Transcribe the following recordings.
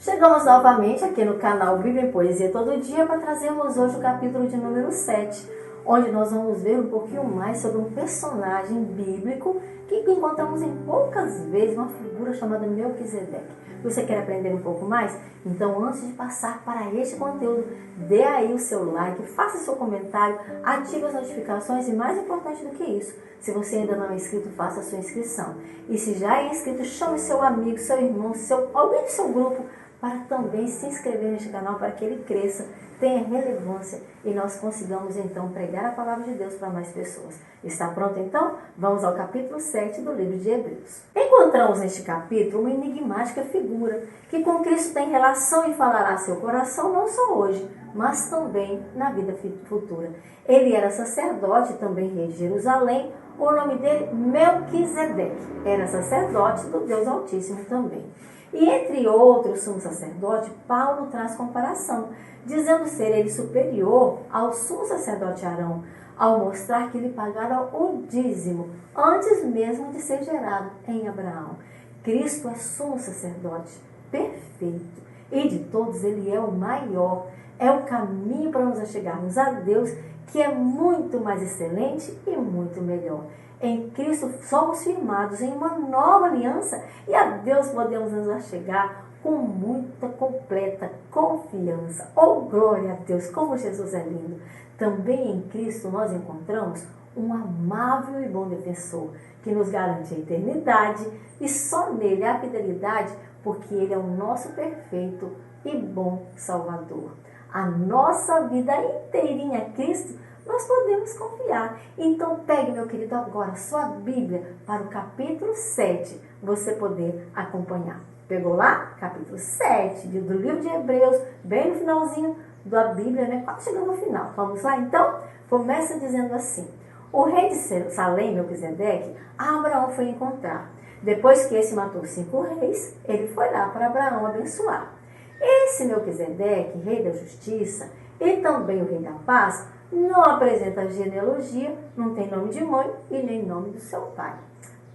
Chegamos novamente aqui no canal Bíblia e Poesia Todo Dia para trazermos hoje o capítulo de número 7, onde nós vamos ver um pouquinho mais sobre um personagem bíblico que encontramos em poucas vezes, uma figura chamada Melquisedeque. Você quer aprender um pouco mais? Então, antes de passar para este conteúdo, dê aí o seu like, faça seu comentário, ative as notificações e, mais importante do que isso, se você ainda não é inscrito, faça a sua inscrição. E se já é inscrito, chame seu amigo, seu irmão, alguém do seu grupo para também se inscrever neste canal para que ele cresça, tenha relevância e nós consigamos então pregar a palavra de Deus para mais pessoas. Está pronto então? Vamos ao capítulo 7 do livro de Hebreus. Encontramos neste capítulo uma enigmática figura que com Cristo tem relação e falará a seu coração não só hoje, mas também na vida futura. Ele era sacerdote, também rei de Jerusalém. O nome dele, Melquisedeque, era sacerdote do Deus Altíssimo também. E entre outros sumo sacerdote, Paulo traz comparação, dizendo ser ele superior ao sumo sacerdote Arão, ao mostrar que ele pagara o dízimo antes mesmo de ser gerado em Abraão. Cristo é sumo sacerdote perfeito e de todos ele é o maior, é o caminho para nos achegarmos a Deus, que é muito mais excelente e muito melhor. Em Cristo somos firmados em uma nova aliança e a Deus podemos nos achegar com muita completa confiança. Oh, glória a Deus, como Jesus é lindo! Também em Cristo nós encontramos um amável e bom defensor que nos garante a eternidade e só nele há fidelidade, porque ele é o nosso perfeito e bom Salvador. A nossa vida inteirinha a Cristo nós podemos confiar. Então pegue, meu querido, agora sua Bíblia para o capítulo 7, você poder acompanhar. Pegou lá? Capítulo 7 do livro de Hebreus, bem no finalzinho da Bíblia, né? Quase chegando no final. Vamos lá então? Começa dizendo assim: o rei de Salém, Melquisedeque, Abraão foi encontrar. Depois que esse matou 5 reis, ele foi lá para Abraão abençoar. Esse Melquisedeque, rei da justiça, e também o rei da paz, não apresenta genealogia, não tem nome de mãe e nem nome do seu pai.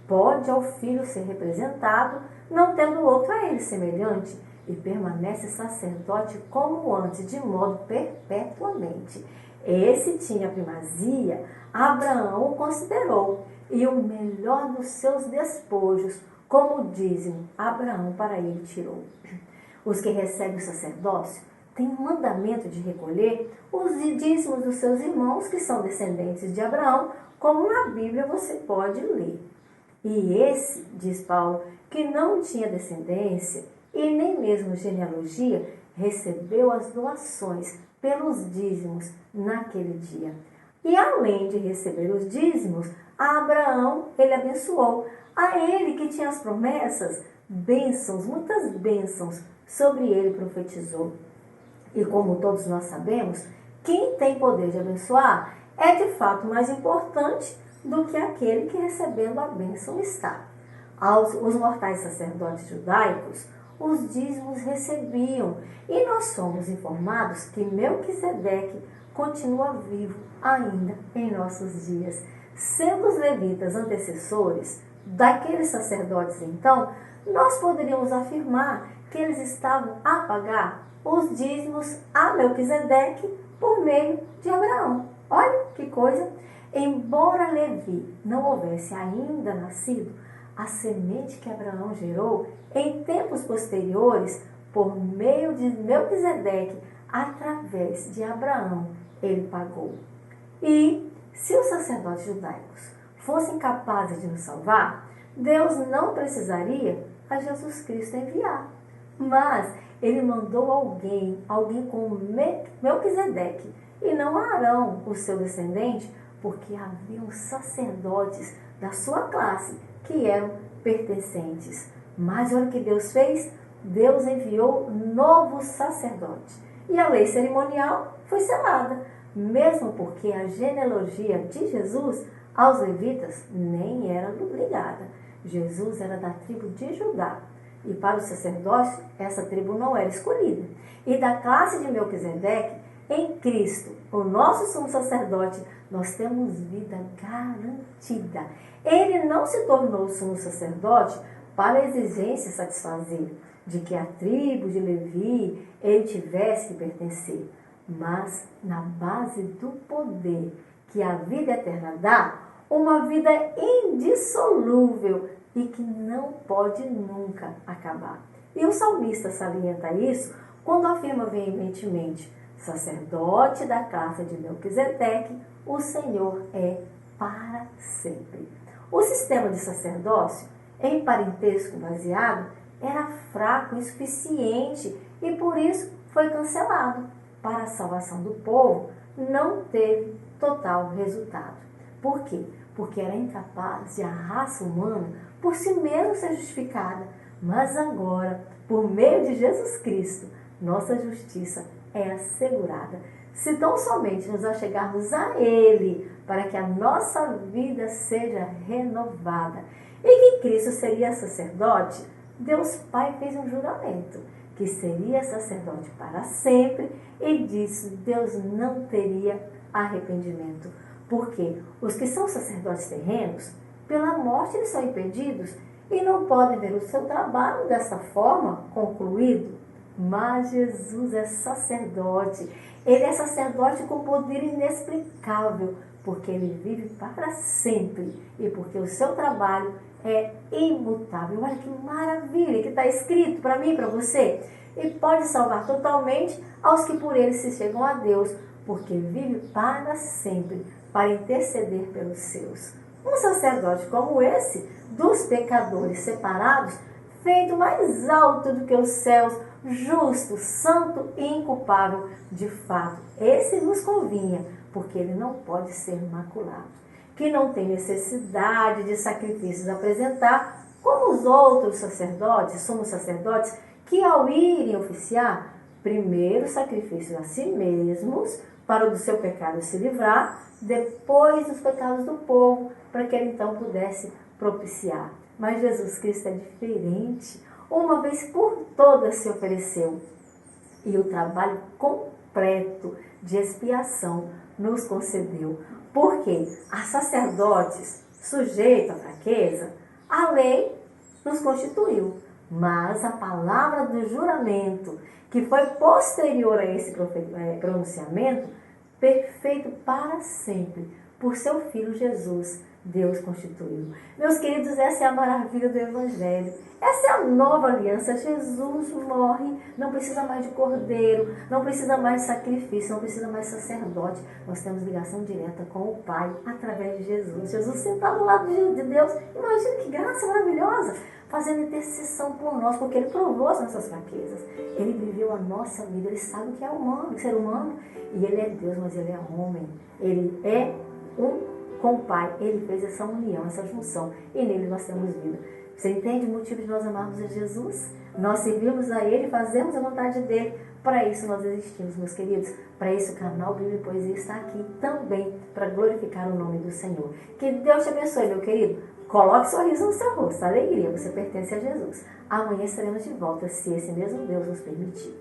Pode ao filho ser representado, não tendo outro a ele semelhante, e permanece sacerdote como antes, de modo perpetuamente. Esse tinha primazia, Abraão o considerou, e o melhor dos seus despojos, como dízimo, Abraão para ele tirou. Os que recebem o sacerdócio tem um mandamento de recolher os dízimos dos seus irmãos que são descendentes de Abraão, como na Bíblia você pode ler. E esse, diz Paulo, que não tinha descendência e nem mesmo genealogia, recebeu as doações pelos dízimos naquele dia. E além de receber os dízimos, a Abraão ele abençoou. A ele que tinha as promessas, bênçãos, muitas bênçãos, sobre ele profetizou. E como todos nós sabemos, quem tem poder de abençoar é de fato mais importante do que aquele que recebendo a bênção está. Os mortais sacerdotes judaicos, os dízimos recebiam, e nós somos informados que Melquisedeque continua vivo ainda em nossos dias. Sendo os levitas antecessores daqueles sacerdotes então, nós poderíamos afirmar que eles estavam a pagar os dízimos a Melquisedeque por meio de Abraão. Olha que coisa! Embora Levi não houvesse ainda nascido, a semente que Abraão gerou em tempos posteriores, por meio de Melquisedeque, através de Abraão, ele pagou. E se os sacerdotes judaicos fossem capazes de nos salvar, Deus não precisaria a Jesus Cristo enviar. Mas ele mandou alguém como Melquisedeque, e não Arão, o seu descendente, porque haviam sacerdotes da sua classe que eram pertencentes. Mas olha o que Deus fez: Deus enviou novo sacerdote. E a lei cerimonial foi selada, mesmo porque a genealogia de Jesus aos levitas nem era ligada. Jesus era da tribo de Judá. E para o sacerdócio, essa tribo não era escolhida. E da classe de Melquisedeque, em Cristo, o nosso sumo sacerdote, nós temos vida garantida. Ele não se tornou sumo sacerdote para a exigência satisfazer. de que a tribo de Levi ele tivesse que pertencer, mas na base do poder que a vida eterna dá, uma vida indissolúvel e que não pode nunca acabar. E o salmista salienta isso quando afirma veementemente: sacerdote da casa de Melquisedeque, o Senhor é para sempre. O sistema de sacerdócio, em parentesco baseado, era fraco, insuficiente e por isso foi cancelado. Para a salvação do povo, não teve total resultado. Por quê? Porque era incapaz de a raça humana por si mesma ser justificada. Mas agora, por meio de Jesus Cristo, nossa justiça é assegurada. Se tão somente nos achegarmos a Ele, para que a nossa vida seja renovada. E que Cristo seria sacerdote, Deus Pai fez um juramento, que seria sacerdote para sempre, e disso Deus não teria arrependimento. Porque os que são sacerdotes terrenos, pela morte eles são impedidos e não podem ver o seu trabalho dessa forma concluído. Mas Jesus é sacerdote. Ele é sacerdote com poder inexplicável, porque ele vive para sempre e porque o seu trabalho é imutável. Olha que maravilha que está escrito para mim e para você. E pode salvar totalmente aos que por ele se chegam a Deus, porque vive para sempre, para interceder pelos seus. Um sacerdote como esse, dos pecadores separados, feito mais alto do que os céus, justo, santo e inculpável, de fato, esse nos convinha, porque ele não pode ser maculado, que não tem necessidade de sacrifícios a apresentar, como os outros sacerdotes, somos sacerdotes, que ao irem oficiar, primeiro sacrifícios a si mesmos, para o do seu pecado se livrar, depois dos pecados do povo, para que ele então pudesse propiciar. Mas Jesus Cristo é diferente. Uma vez por todas se ofereceu. E o trabalho completo de expiação nos concedeu. Porque a sacerdotes sujeitos à fraqueza, a lei nos constituiu. Mas a palavra do juramento, que foi posterior a esse pronunciamento, perfeito para sempre, por seu Filho Jesus, Deus constituiu. Meus queridos, essa é a maravilha do Evangelho. Essa é a nova aliança. Jesus morre, não precisa mais de cordeiro, não precisa mais de sacrifício, não precisa mais de sacerdote. Nós temos ligação direta com o Pai através de Jesus. Jesus sentado ao lado de Deus. Imagina que graça maravilhosa, fazendo intercessão por nós, porque Ele provou as nossas fraquezas. Ele viveu a nossa vida, Ele sabe o que é humano, ser humano. E Ele é Deus, mas Ele é homem. Ele é com o Pai, Ele fez essa união, essa junção, e nele nós temos vida. Você entende o motivo de nós amarmos a Jesus? Nós servimos a Ele, fazemos a vontade dEle. Para isso nós existimos, meus queridos. Para isso o canal Bíblia e Poesia está aqui também, para glorificar o nome do Senhor. Que Deus te abençoe, meu querido. Coloque sorriso no seu rosto, alegria, você pertence a Jesus. Amanhã estaremos de volta, se esse mesmo Deus nos permitir.